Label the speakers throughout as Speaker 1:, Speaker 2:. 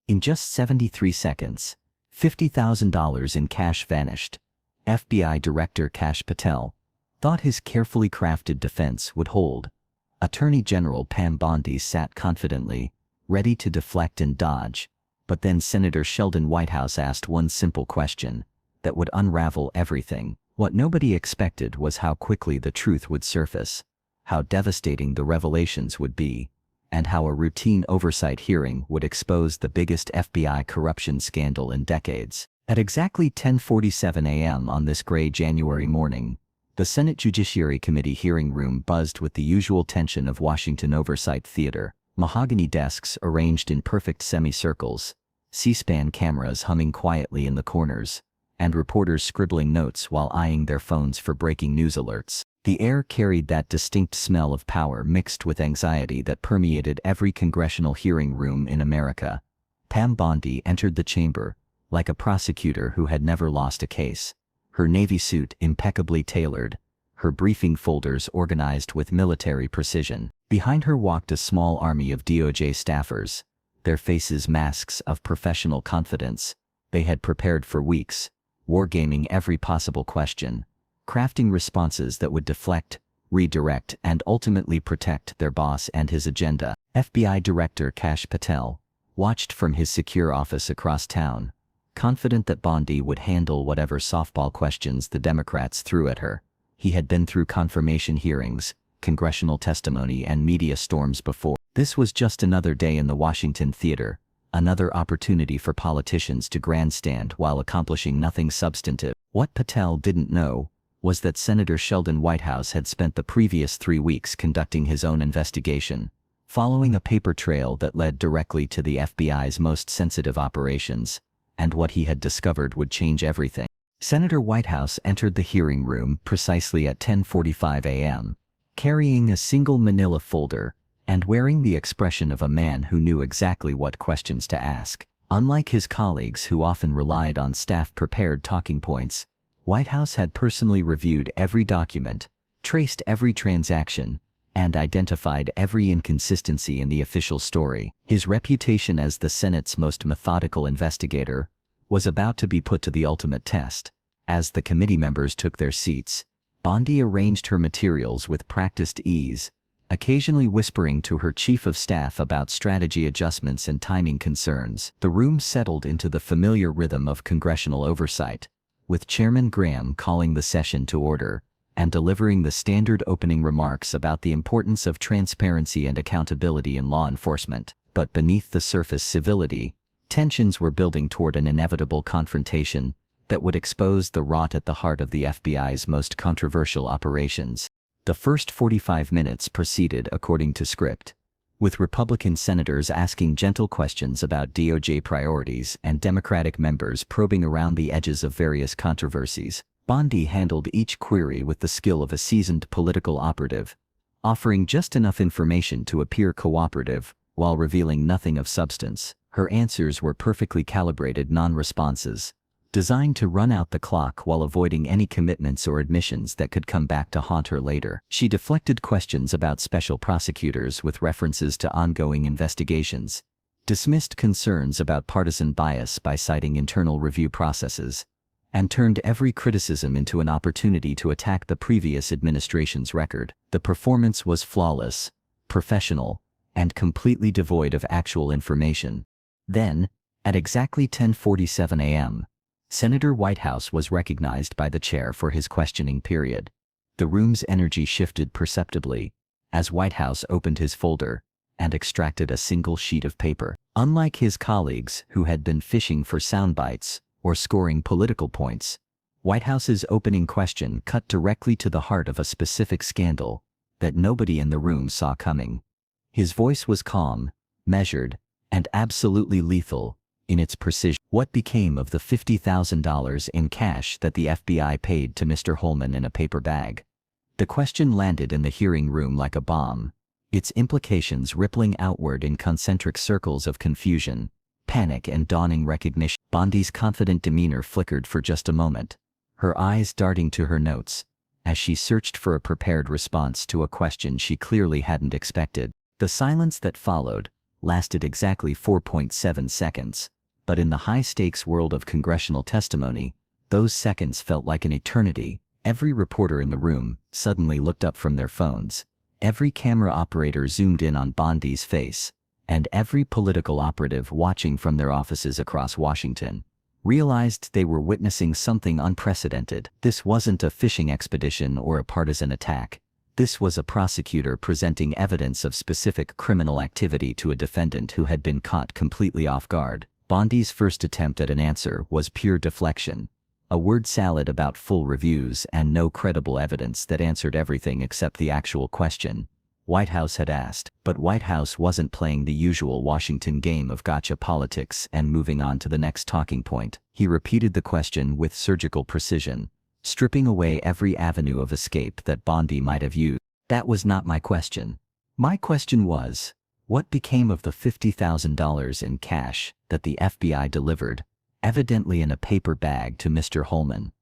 Speaker 1: In just 73 seconds, $50,000 in cash vanished. FBI Director Kash Patel thought his carefully crafted defense would hold. Attorney General Pam Bondi sat confidently, ready to deflect and dodge. But then Senator Sheldon Whitehouse asked one simple question that would unravel everything. What nobody expected was how quickly the truth would surface, how devastating the revelations would be, and how a routine oversight hearing would expose the biggest FBI corruption scandal in decades. At exactly 10:47 a.m. on this gray January morning, the Senate Judiciary Committee hearing room buzzed with the usual tension of Washington oversight theater. Mahogany desks arranged in perfect semicircles, C-SPAN cameras humming quietly in the corners, and reporters scribbling notes while eyeing their phones for breaking news alerts. The air carried that distinct smell of power mixed with anxiety that permeated every congressional hearing room in America. Pam Bondi entered the chamber, like a prosecutor who had never lost a case, her navy suit impeccably tailored, her briefing folders organized with military precision. Behind her walked a small army of DOJ staffers, their faces masks of professional confidence. They had prepared for weeks, wargaming every possible question, crafting responses that would deflect, redirect, and ultimately protect their boss and his agenda. FBI Director Kash Patel watched from his secure office across town, confident that Bondi would handle whatever softball questions the Democrats threw at her. He had been through confirmation hearings, congressional testimony, and media storms before. This was just another day in the Washington theater, another opportunity for politicians to grandstand while accomplishing nothing substantive. What Patel didn't know was that Senator Sheldon Whitehouse had spent the previous 3 weeks conducting his own investigation, following a paper trail that led directly to the FBI's most sensitive operations, and what he had discovered would change everything. Senator Whitehouse entered the hearing room precisely at 10:45 a.m., carrying a single manila folder and wearing the expression of a man who knew exactly what questions to ask. Unlike his colleagues who often relied on staff-prepared talking points, Whitehouse had personally reviewed every document, traced every transaction, and identified every inconsistency in the official story. His reputation as the Senate's most methodical investigator was about to be put to the ultimate test. As the committee members took their seats, Bondi arranged her materials with practiced ease, occasionally whispering to her chief of staff about strategy adjustments and timing concerns. The room settled into the familiar rhythm of congressional oversight, with Chairman Graham calling the session to order and delivering the standard opening remarks about the importance of transparency and accountability in law enforcement. But beneath the surface civility, tensions were building toward an inevitable confrontation that would expose the rot at the heart of the FBI's most controversial operations. The first 45 minutes proceeded according to script, with Republican senators asking gentle questions about DOJ priorities and Democratic members probing around the edges of various controversies. Bondi handled each query with the skill of a seasoned political operative, offering just enough information to appear cooperative while revealing nothing of substance. Her answers were perfectly calibrated non-responses, designed to run out the clock while avoiding any commitments or admissions that could come back to haunt her later. She deflected questions about special prosecutors with references to ongoing investigations, dismissed concerns about partisan bias by citing internal review processes, and turned every criticism into an opportunity to attack the previous administration's record. The performance was flawless, professional, and completely devoid of actual information. Then, at exactly 10:47 a.m., Senator Whitehouse was recognized by the chair for his questioning period. The room's energy shifted perceptibly as Whitehouse opened his folder and extracted a single sheet of paper. Unlike his colleagues who had been fishing for sound bites or scoring political points, Whitehouse's opening question cut directly to the heart of a specific scandal that nobody in the room saw coming. His voice was calm, measured, and absolutely lethal in its precision. What became of the $50,000 in cash that the FBI paid to Mr. Holman in a paper bag? The question landed in the hearing room like a bomb, its implications rippling outward in concentric circles of confusion, panic, and dawning recognition. Bondi's confident demeanor flickered for just a moment, her eyes darting to her notes, as she searched for a prepared response to a question she clearly hadn't expected. The silence that followed lasted exactly 4.7 seconds. But in the high-stakes world of congressional testimony, those seconds felt like an eternity. Every reporter in the room suddenly looked up from their phones. Every camera operator zoomed in on Bondi's face, and every political operative watching from their offices across Washington realized they were witnessing something unprecedented. This wasn't a fishing expedition or a partisan attack. This was a prosecutor presenting evidence of specific criminal activity to a defendant who had been caught completely off guard. Bondi's first attempt at an answer was pure deflection, a word salad about full reviews and no credible evidence that answered everything except the actual question Whitehouse had asked. But Whitehouse wasn't playing the usual Washington game of gotcha politics and moving on to the next talking point. He repeated the question with surgical precision, stripping away every avenue of escape that Bondi might have used. That was not my question. My question was, what became of the $50,000 in cash that the FBI delivered, evidently in a paper bag, to Mr. Holman?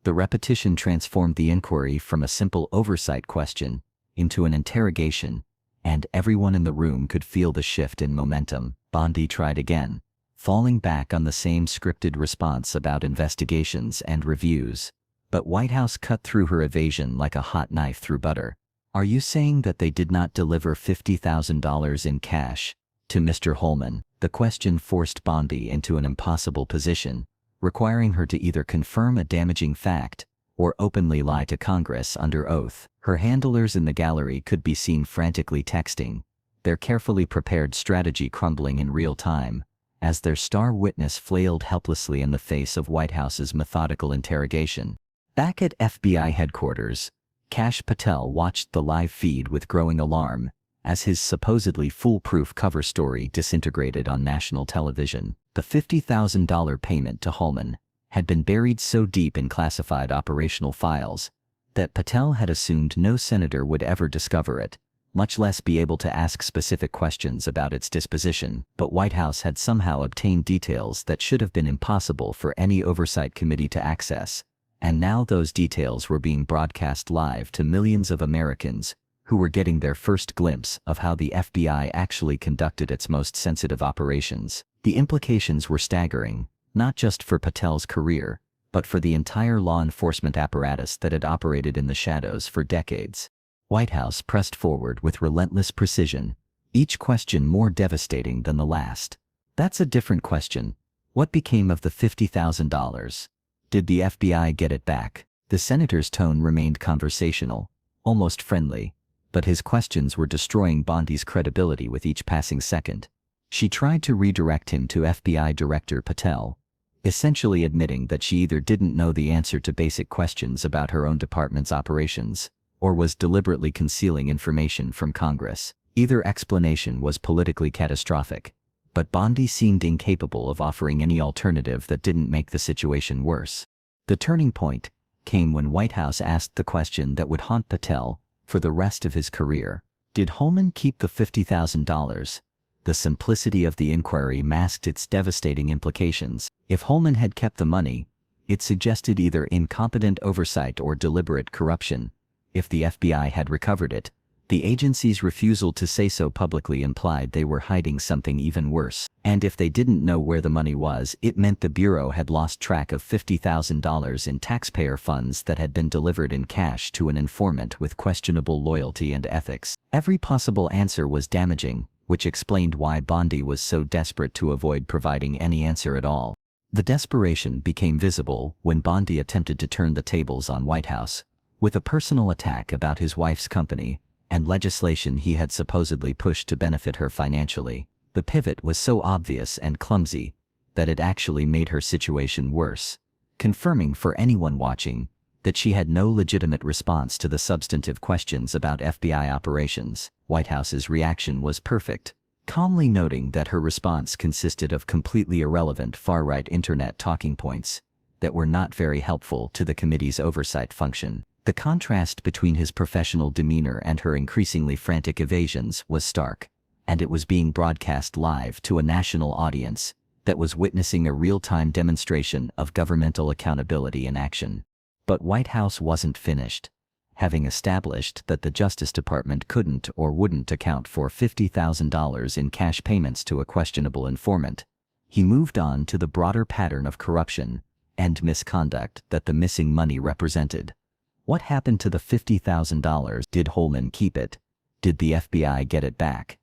Speaker 1: The repetition transformed the inquiry from a simple oversight question into an interrogation, and everyone in the room could feel the shift in momentum. Bondi tried again, falling back on the same scripted response about investigations and reviews. But Whitehouse cut through her evasion like a hot knife through butter. Are you saying that they did not deliver $50,000 in cash to Mr. Holman? The question forced Bondi into an impossible position, requiring her to either confirm a damaging fact or openly lie to Congress under oath. Her handlers in the gallery could be seen frantically texting, their carefully prepared strategy crumbling in real time, as their star witness flailed helplessly in the face of Whitehouse's methodical interrogation. Back at FBI headquarters, Kash Patel watched the live feed with growing alarm as his supposedly foolproof cover story disintegrated on national television. The $50,000 payment to Holman had been buried so deep in classified operational files that Patel had assumed no senator would ever discover it, much less be able to ask specific questions about its disposition. But Whitehouse had somehow obtained details that should have been impossible for any oversight committee to access, and now those details were being broadcast live to millions of Americans who were getting their first glimpse of how the FBI actually conducted its most sensitive operations. The implications were staggering, not just for Patel's career, but for the entire law enforcement apparatus that had operated in the shadows for decades. Whitehouse pressed forward with relentless precision, each question more devastating than the last. That's a different question. What became of the $50,000? Did the FBI get it back? The senator's tone remained conversational, almost friendly, but his questions were destroying Bondi's credibility with each passing second. She tried to redirect him to FBI Director Patel, essentially admitting that she either didn't know the answer to basic questions about her own department's operations, or was deliberately concealing information from Congress. Either explanation was politically catastrophic, but Bondi seemed incapable of offering any alternative that didn't make the situation worse. The turning point came when Whitehouse asked the question that would haunt Patel for the rest of his career. Did Holman keep the $50,000? The simplicity of the inquiry masked its devastating implications. If Holman had kept the money, it suggested either incompetent oversight or deliberate corruption. If the FBI had recovered it, the agency's refusal to say so publicly implied they were hiding something even worse. And if they didn't know where the money was, it meant the Bureau had lost track of $50,000 in taxpayer funds that had been delivered in cash to an informant with questionable loyalty and ethics. Every possible answer was damaging, which explained why Bondi was so desperate to avoid providing any answer at all. The desperation became visible when Bondi attempted to turn the tables on Whitehouse, with a personal attack about his wife's company and legislation he had supposedly pushed to benefit her financially. The pivot was so obvious and clumsy that it actually made her situation worse, confirming for anyone watching that she had no legitimate response to the substantive questions about FBI operations. Whitehouse's reaction was perfect, calmly noting that her response consisted of completely irrelevant far-right internet talking points that were not very helpful to the committee's oversight function. The contrast between his professional demeanor and her increasingly frantic evasions was stark, and it was being broadcast live to a national audience that was witnessing a real-time demonstration of governmental accountability in action. But Whitehouse wasn't finished. having established that the Justice Department couldn't or wouldn't account for $50,000 in cash payments to a questionable informant. He moved on to the broader pattern of corruption and misconduct that the missing money represented. What happened to the $50,000? Did Holman keep it? Did the FBI get it back?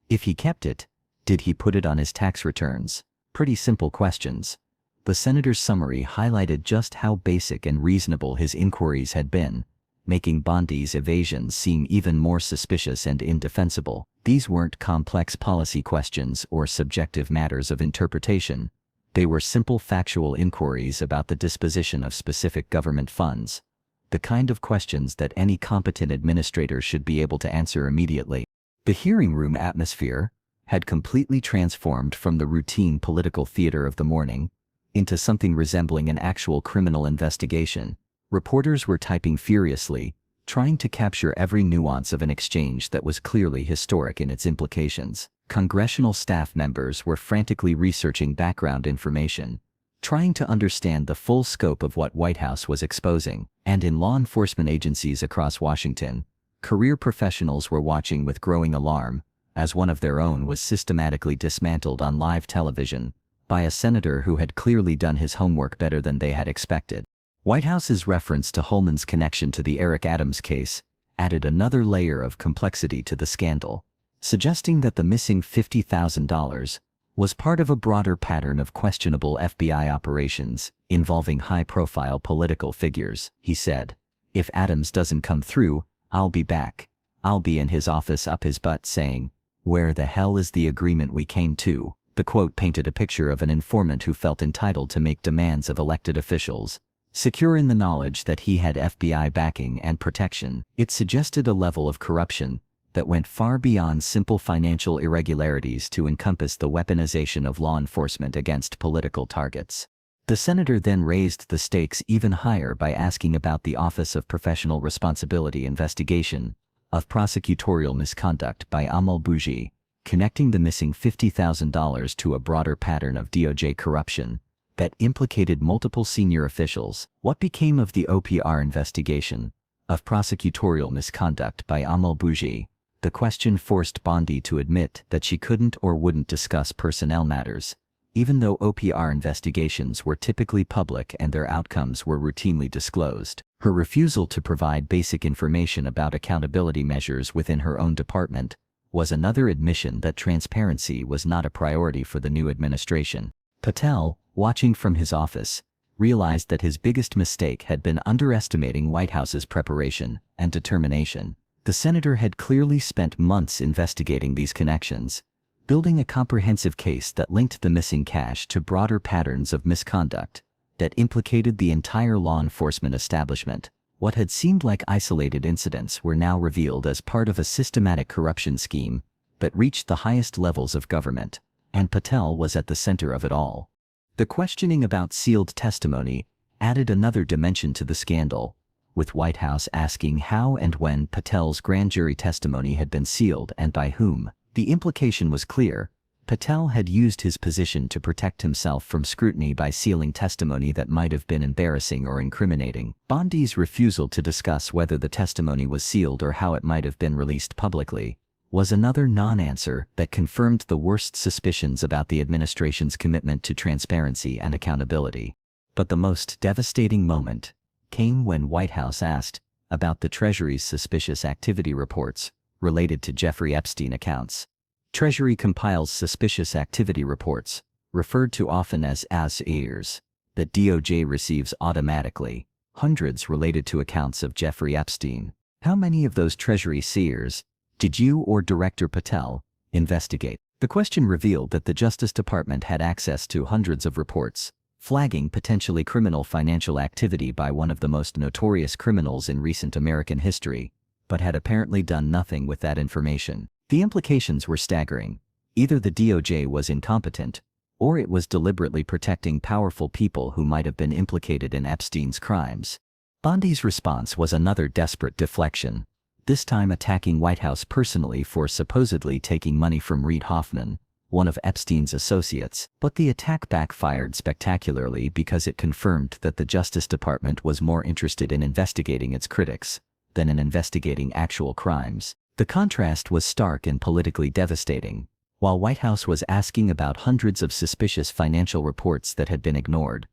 Speaker 1: If he kept it, did he put it on his tax returns? Pretty simple questions. The senator's summary highlighted just how basic and reasonable his inquiries had been, making Bondi's evasions seem even more suspicious and indefensible. These weren't complex policy questions or subjective matters of interpretation. They were simple factual inquiries about the disposition of specific government funds, the kind of questions that any competent administrator should be able to answer immediately. The hearing room atmosphere had completely transformed from the routine political theater of the morning into something resembling an actual criminal investigation. Reporters were typing furiously, trying to capture every nuance of an exchange that was clearly historic in its implications. Congressional staff members were frantically researching background information, trying to understand the full scope of what Whitehouse was exposing. And in law enforcement agencies across Washington, career professionals were watching with growing alarm as one of their own was systematically dismantled on live television by a senator who had clearly done his homework better than they had expected. Whitehouse's reference to Holman's connection to the Eric Adams case added another layer of complexity to the scandal, suggesting that the missing $50,000 was part of a broader pattern of questionable FBI operations involving high-profile political figures. He said, "If Adams doesn't come through, I'll be back. I'll be in his office up his butt saying, 'Where the hell is the agreement we came to?'" The quote painted a picture of an informant who felt entitled to make demands of elected officials, secure in the knowledge that he had FBI backing and protection. It suggested a level of corruption that went far beyond simple financial irregularities to encompass the weaponization of law enforcement against political targets. The senator then raised the stakes even higher by asking about the Office of Professional Responsibility investigation of prosecutorial misconduct by Amal Bougie, connecting the missing $50,000 to a broader pattern of DOJ corruption that implicated multiple senior officials. What became of the OPR investigation of prosecutorial misconduct by Amal Bougie? The question forced Bondi to admit that she couldn't or wouldn't discuss personnel matters, even though OPR investigations were typically public and their outcomes were routinely disclosed. Her refusal to provide basic information about accountability measures within her own department was another admission that transparency was not a priority for the new administration. Patel, watching from his office, realized that his biggest mistake had been underestimating Whitehouse's preparation and determination. The senator had clearly spent months investigating these connections, building a comprehensive case that linked the missing cash to broader patterns of misconduct that implicated the entire law enforcement establishment. What had seemed like isolated incidents were now revealed as part of a systematic corruption scheme that reached the highest levels of government, and Patel was at the center of it all. The questioning about sealed testimony added another dimension to the scandal, with Whitehouse asking how and when Patel's grand jury testimony had been sealed and by whom. The implication was clear. Patel had used his position to protect himself from scrutiny by sealing testimony that might have been embarrassing or incriminating. Bondi's refusal to discuss whether the testimony was sealed or how it might have been released publicly was another non-answer that confirmed the worst suspicions about the administration's commitment to transparency and accountability. But the most devastating moment came when Whitehouse asked about the Treasury's suspicious activity reports related to Jeffrey Epstein accounts. Treasury compiles suspicious activity reports, referred to often as AS-ears, that DOJ receives automatically, hundreds related to accounts of Jeffrey Epstein. How many of those Treasury seers did you or Director Patel investigate? The question revealed that the Justice Department had access to hundreds of reports, flagging potentially criminal financial activity by one of the most notorious criminals in recent American history, but had apparently done nothing with that information. The implications were staggering. Either the DOJ was incompetent, or it was deliberately protecting powerful people who might have been implicated in Epstein's crimes. Bondi's response was another desperate deflection, this time attacking Whitehouse personally for supposedly taking money from Reid Hoffman, one of Epstein's associates. But the attack backfired spectacularly because it confirmed that the Justice Department was more interested in investigating its critics than in investigating actual crimes. The contrast was stark and politically devastating. While Whitehouse was asking about hundreds of suspicious financial reports that had been ignored,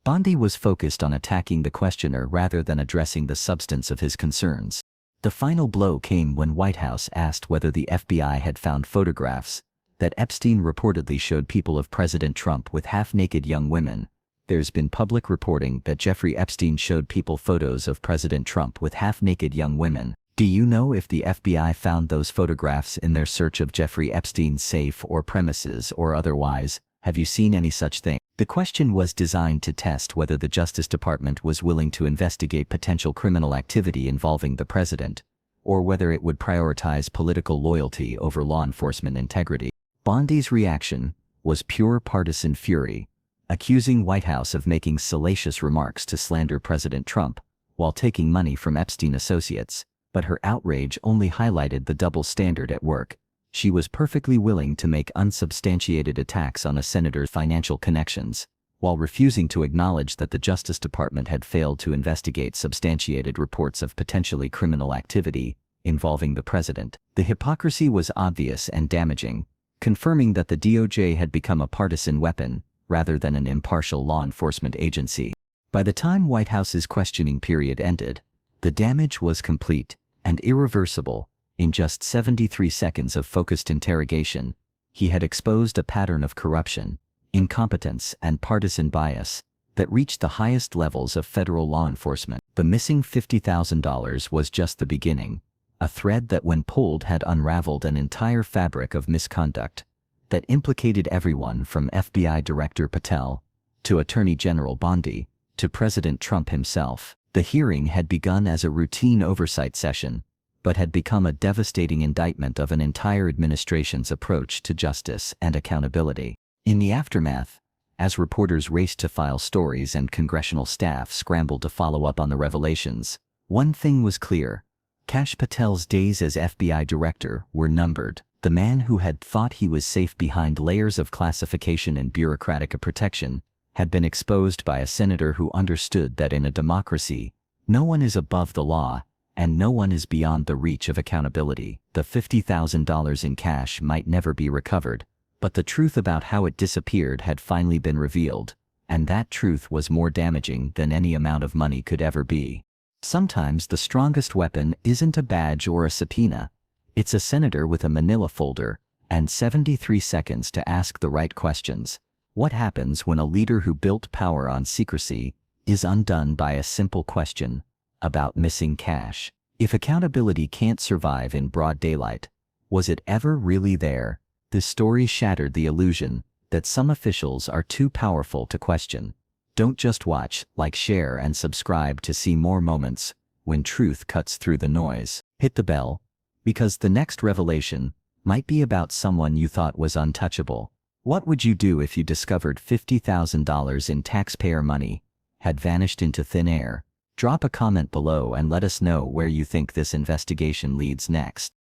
Speaker 1: Bondi was focused on attacking the questioner rather than addressing the substance of his concerns. The final blow came when Whitehouse asked whether the FBI had found photographs that Epstein reportedly showed people of President Trump with half-naked young women. There's been public reporting that Jeffrey Epstein showed people photos of President Trump with half-naked young women. Do you know if the FBI found those photographs in their search of Jeffrey Epstein's safe or premises or otherwise? Have you seen any such thing? The question was designed to test whether the Justice Department was willing to investigate potential criminal activity involving the president, or whether it would prioritize political loyalty over law enforcement integrity. Bondi's reaction was pure partisan fury, accusing Whitehouse of making salacious remarks to slander President Trump while taking money from Epstein associates. But her outrage only highlighted the double standard at work. She was perfectly willing to make unsubstantiated attacks on a senator's financial connections, while refusing to acknowledge that the Justice Department had failed to investigate substantiated reports of potentially criminal activity involving the president. The hypocrisy was obvious and damaging, confirming that the DOJ had become a partisan weapon rather than an impartial law enforcement agency. By the time Whitehouse's questioning period ended, the damage was complete and irreversible. In just 73 seconds of focused interrogation, he had exposed a pattern of corruption, incompetence, and partisan bias that reached the highest levels of federal law enforcement. The missing $50,000 was just the beginning, a thread that when pulled had unraveled an entire fabric of misconduct that implicated everyone from FBI Director Patel to Attorney General Bondi to President Trump himself. The hearing had begun as a routine oversight session, but had become a devastating indictment of an entire administration's approach to justice and accountability. In the aftermath, as reporters raced to file stories and congressional staff scrambled to follow up on the revelations, one thing was clear: Kash Patel's days as FBI director were numbered. The man who had thought he was safe behind layers of classification and bureaucratic protection had been exposed by a senator who understood that in a democracy, no one is above the law, and no one is beyond the reach of accountability. The $50,000 in cash might never be recovered, but the truth about how it disappeared had finally been revealed, and that truth was more damaging than any amount of money could ever be. Sometimes the strongest weapon isn't a badge or a subpoena. It's a senator with a manila folder and 73 seconds to ask the right questions. What happens when a leader who built power on secrecy is undone by a simple question about missing cash? If accountability can't survive in broad daylight, was it ever really there? This story shattered the illusion that some officials are too powerful to question. Don't just watch, like, share, and subscribe to see more moments when truth cuts through the noise. Hit the bell, because the next revelation might be about someone you thought was untouchable. What would you do if you discovered $50,000 in taxpayer money had vanished into thin air? Drop a comment below and let us know where you think this investigation leads next.